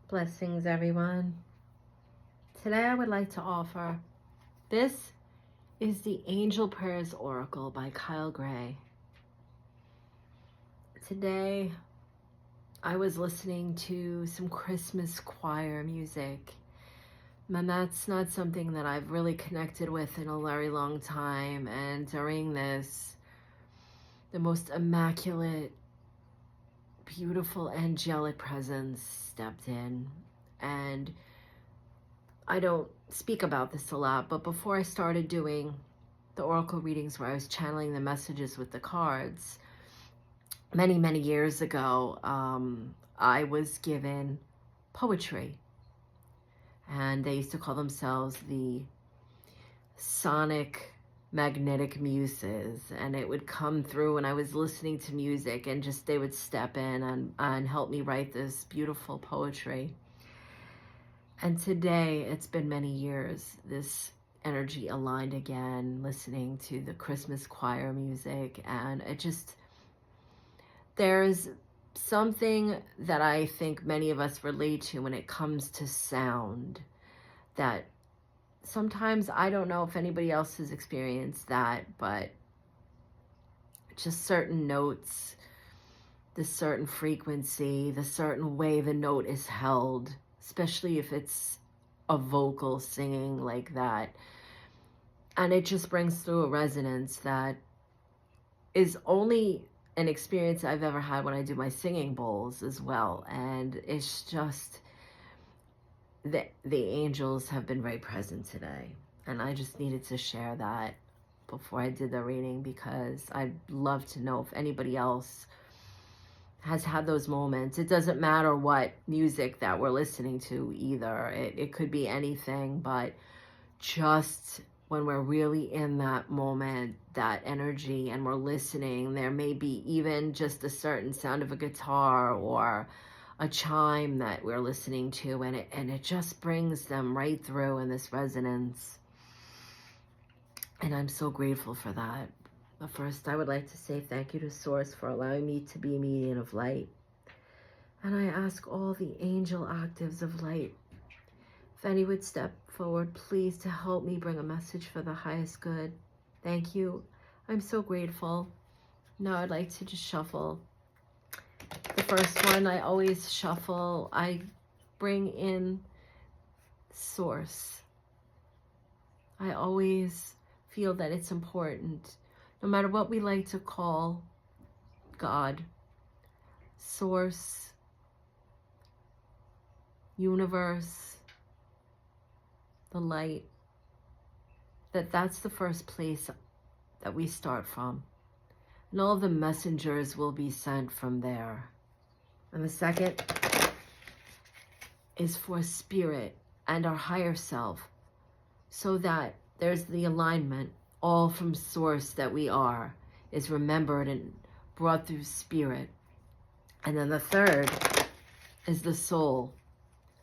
Blessings, everyone. Today I would like to offer, this is the Angel Prayers Oracle by Kyle Gray. Today I was listening to some Christmas choir music, and that's not something that I've really connected with in a very long time. And during this, the most immaculate, beautiful, angelic presence stepped in. And I don't speak about this a lot, but before I started doing the oracle readings where I was channeling the messages with the cards, many, many years ago, I was given poetry. And they used to call themselves the Sonic Magnetic Muses. And it would come through when I was listening to music, and just they would step in and help me write this beautiful poetry. And today, it's been many years, this energy aligned again, listening to the Christmas choir music. And it just, there's something that I think many of us relate to when it comes to sound, that sometimes, I don't know if anybody else has experienced that, but just certain notes, the certain frequency, the certain way the note is held, especially if it's a vocal singing like that. And it just brings through a resonance that is only an experience I've ever had when I do my singing bowls as well. And it's just, the angels have been very present today. And I just needed to share that before I did the reading, because I'd love to know if anybody else has had those moments. It doesn't matter what music that we're listening to either. It could be anything, but just when we're really in that moment, that energy, and we're listening, there may be even just a certain sound of a guitar or a chime that we're listening to, and it just brings them right through in this resonance. And I'm so grateful for that. But first, I would like to say thank you to Source for allowing me to be a medium of light. And I ask all the angel octaves of light, if any would step forward, please, to help me bring a message for the highest good. Thank you. I'm so grateful. Now I'd like to just shuffle. The first one, I always shuffle. I bring in Source. I always feel that it's important, no matter what we like to call God, Source, universe, the light, that's the first place that we start from. And all the messengers will be sent from there. And the second is for spirit and our higher self, so that there's the alignment, all from Source that we are, is remembered and brought through spirit. And then the third is the soul,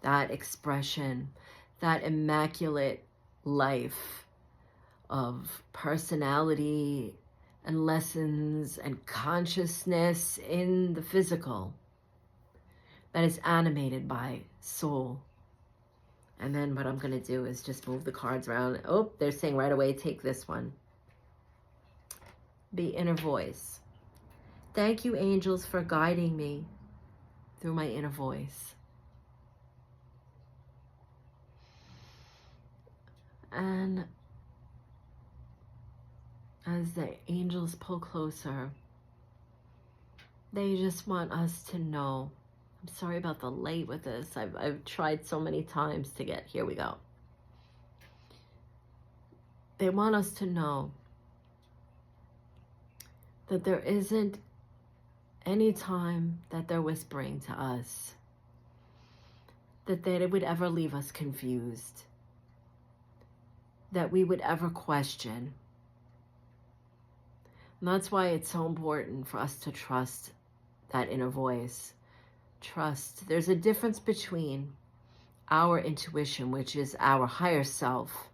that expression, that immaculate life of personality and lessons and consciousness in the physical, that is animated by soul. And then what I'm going to do is just move the cards around. Oh, they're saying right away, take this one. The inner voice. Thank you, angels, for guiding me through my inner voice. And as the angels pull closer, they just want us to know. I'm sorry about the late with this. I've tried so many times to get, here we go. They want us to know that there isn't any time that they're whispering to us that they would ever leave us confused, that we would ever question. And that's why it's so important for us to trust that inner voice. Trust. There's a difference between our intuition, which is our higher self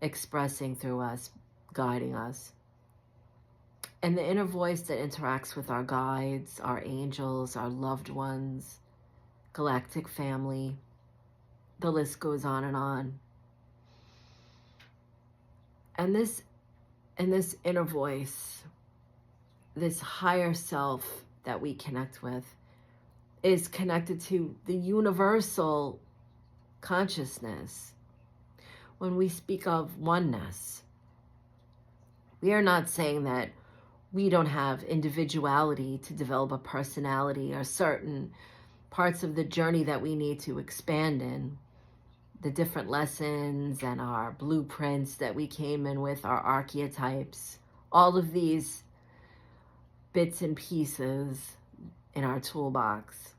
expressing through us, guiding us, and the inner voice that interacts with our guides, our angels, our loved ones, galactic family. The list goes on and on. And this inner voice, this higher self that we connect with, is connected to the universal consciousness. When we speak of oneness, we are not saying that we don't have individuality to develop a personality or certain parts of the journey that we need to expand in. The different lessons and our blueprints that we came in with, our archetypes, all of these bits and pieces in our toolbox.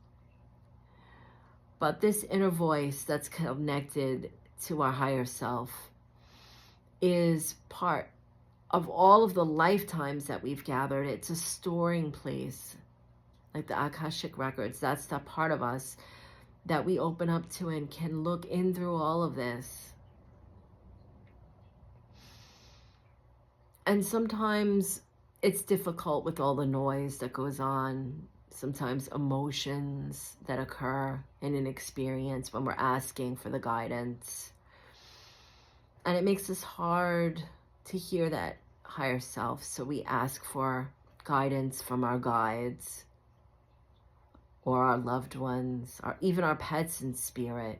But this inner voice that's connected to our higher self is part of all of the lifetimes that we've gathered. It's a storing place, like the Akashic records. That's that part of us that we open up to and can look in through all of this. And sometimes it's difficult with all the noise that goes on, sometimes emotions that occur in an experience when we're asking for the guidance. And it makes us hard to hear that higher self, so we ask for guidance from our guides or our loved ones, or even our pets in spirit.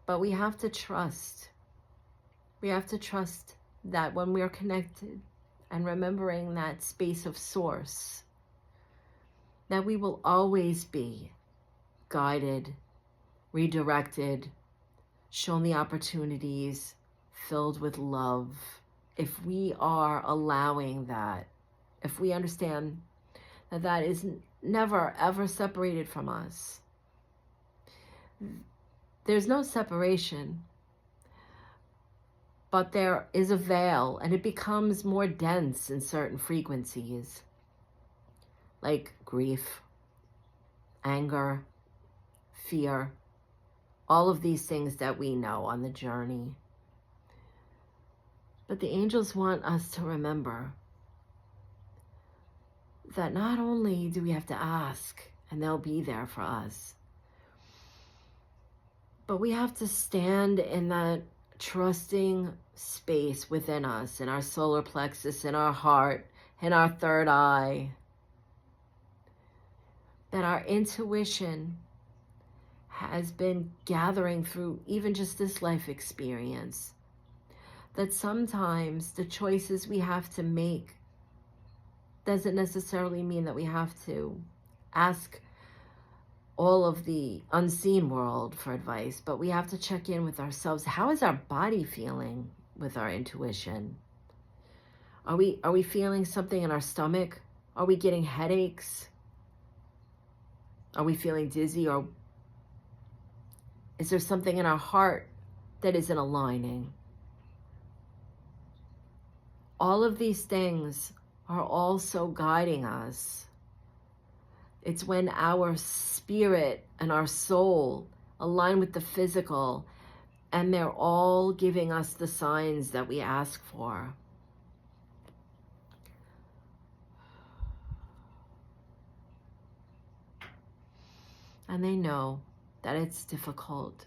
But we have to trust. We have to trust that when we're connected and remembering that space of source, that we will always be guided, redirected, shown the opportunities, filled with love. If we are allowing that, if we understand that that is never ever separated from us. There's no separation, but there is a veil, and it becomes more dense in certain frequencies, like grief, anger, fear, all of these things that we know on the journey. But the angels want us to remember that not only do we have to ask, and they'll be there for us, but we have to stand in that trusting space within us, in our solar plexus, in our heart, in our third eye, that our intuition has been gathering through even just this life experience, that sometimes the choices we have to make doesn't necessarily mean that we have to ask all of the unseen world for advice, but we have to check in with ourselves. How is our body feeling with our intuition? Are we feeling something in our stomach? Are we getting headaches? Are we feeling dizzy? Or is there something in our heart that isn't aligning? All of these things are also guiding us. It's when our spirit and our soul align with the physical, and they're all giving us the signs that we ask for. And they know that it's difficult,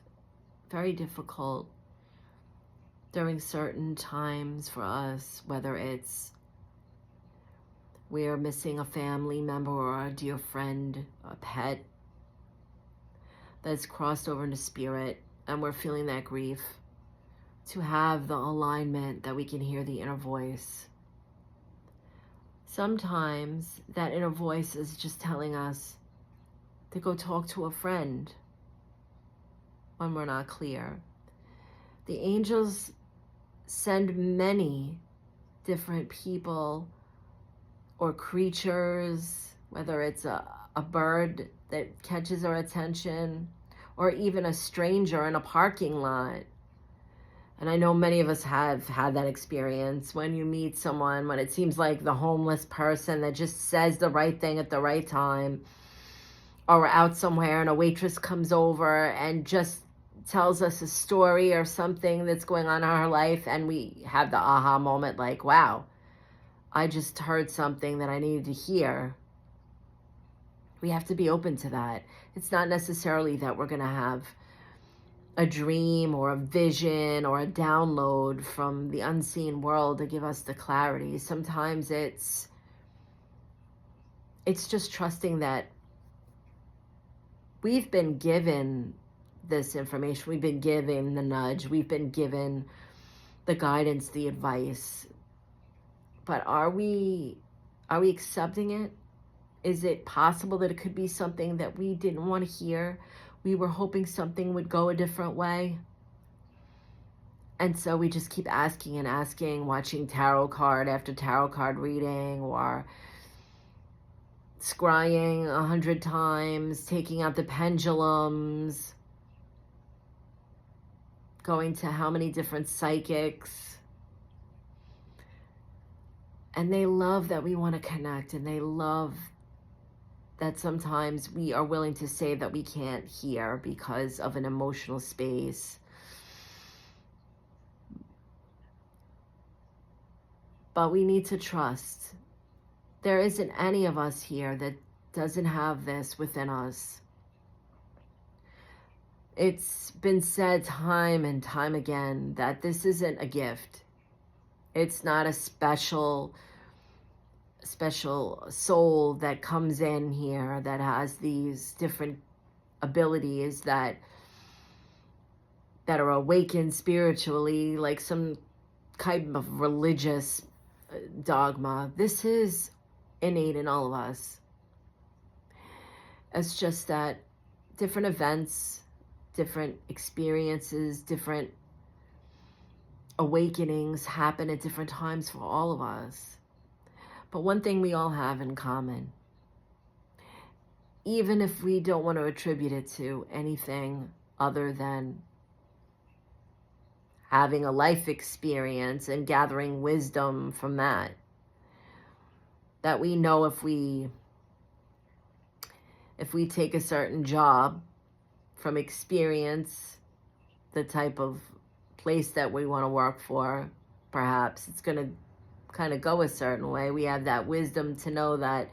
very difficult during certain times for us, whether it's we're missing a family member or a dear friend, a pet that's crossed over into spirit, and we're feeling that grief, to have the alignment that we can hear the inner voice. Sometimes that inner voice is just telling us to go talk to a friend when we're not clear. The angels send many different people or creatures, whether it's a bird that catches our attention, or even a stranger in a parking lot. And I know many of us have had that experience when you meet someone, when it seems like the homeless person that just says the right thing at the right time, or we're out somewhere and a waitress comes over and just tells us a story or something that's going on in our life, and we have the aha moment, like, wow, I just heard something that I needed to hear. We have to be open to that. It's not necessarily that we're going to have a dream or a vision or a download from the unseen world to give us the clarity. Sometimes it's just trusting that we've been given this information. We've been given the nudge. We've been given the guidance, the advice. But are we accepting it? Is it possible that it could be something that we didn't want to hear? We were hoping something would go a different way. And so we just keep asking and asking, watching tarot card after tarot card reading, or scrying 100 times, taking out the pendulums, going to how many different psychics. And they love that we want to connect, and they love that sometimes we are willing to say that we can't hear because of an emotional space. But we need to trust. There isn't any of us here that doesn't have this within us. It's been said time and time again that this isn't a gift. It's not a special soul that comes in here that has these different abilities that are awakened spiritually, like some kind of religious dogma. This is innate in all of us. It's just that different events, different experiences, different awakenings happen at different times for all of us. But one thing we all have in common, even if we don't want to attribute it to anything other than having a life experience and gathering wisdom from that we know if we take a certain job from experience, the type of place that we want to work for, perhaps it's going to kind of go a certain way. We have that wisdom to know that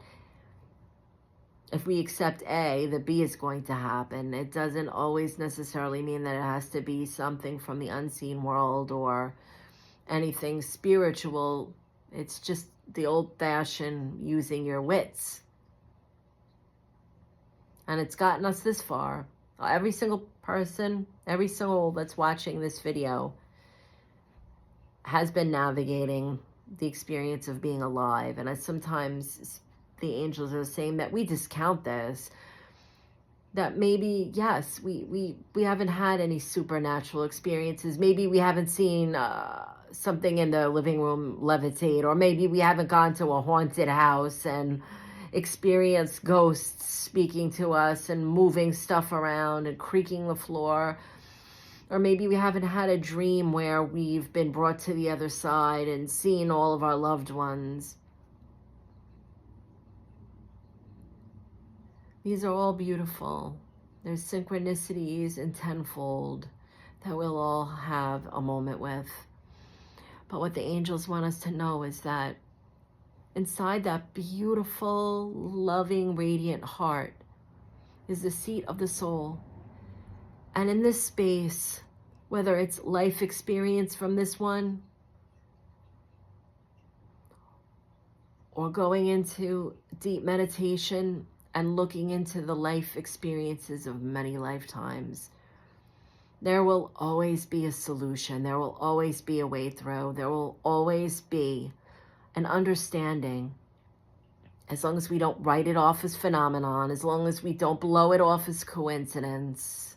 if we accept A, the B is going to happen. It doesn't always necessarily mean that it has to be something from the unseen world or anything spiritual. It's just the old-fashioned using your wits. And it's gotten us this far. Every single person, every soul that's watching this video has been navigating the experience of being alive. And sometimes the angels are saying that we discount this, that maybe, yes, we haven't had any supernatural experiences. Maybe we haven't seen something in the living room levitate, or maybe we haven't gone to a haunted house and experienced ghosts speaking to us and moving stuff around and creaking the floor. Or maybe we haven't had a dream where we've been brought to the other side and seen all of our loved ones. These are all beautiful. There's synchronicities in tenfold that we'll all have a moment with. But what the angels want us to know is that inside that beautiful, loving, radiant heart is the seat of the soul. And in this space, whether it's life experience from this one, or going into deep meditation and looking into the life experiences of many lifetimes, there will always be a solution. There will always be a way through. There will always be an understanding. As long as we don't write it off as phenomenon, as long as we don't blow it off as coincidence,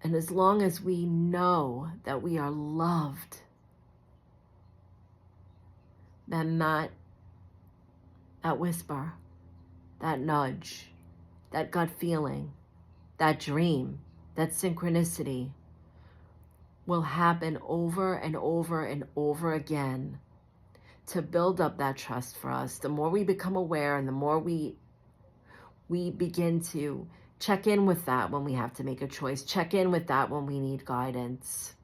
and as long as we know that we are loved, then that whisper, that nudge, that gut feeling, that dream, that synchronicity will happen over and over and over again to build up that trust for us. The more we become aware and the more we begin to check in with that when we have to make a choice, check in with that when we need guidance,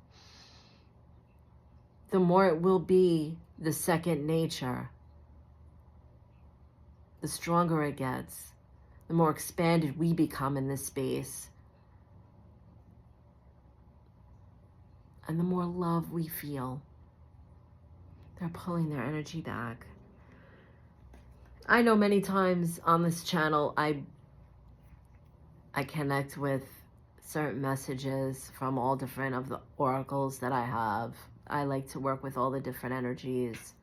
the more it will be the second nature. the stronger it gets, the more expanded we become in this space, and the more love we feel. They're pulling their energy back. I know many times on this channel, I connect with certain messages from all different of the oracles that I have. I like to work with all the different energies.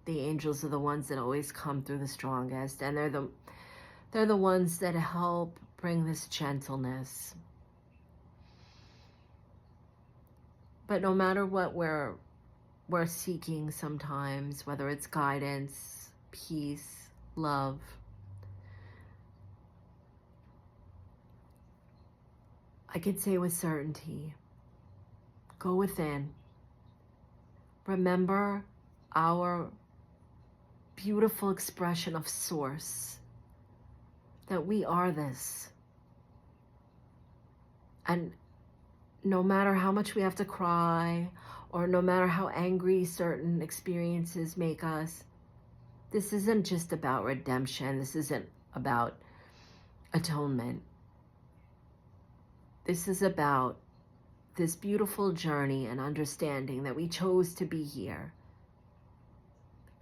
The angels are the ones that always come through the strongest, and they're the ones that help bring this gentleness. But no matter what we're seeking sometimes, whether it's guidance, peace, love, I can say with certainty, go within. Remember our beautiful expression of source, that we are this. And no matter how much we have to cry, or no matter how angry certain experiences make us, this isn't just about redemption. This isn't about atonement. This is about this beautiful journey and understanding that we chose to be here.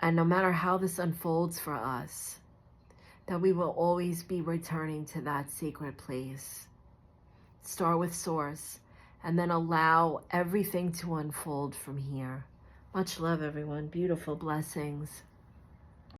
And no matter how this unfolds for us, that we will always be returning to that sacred place. Start with source, and then allow everything to unfold from here. Much love, everyone. Beautiful blessings.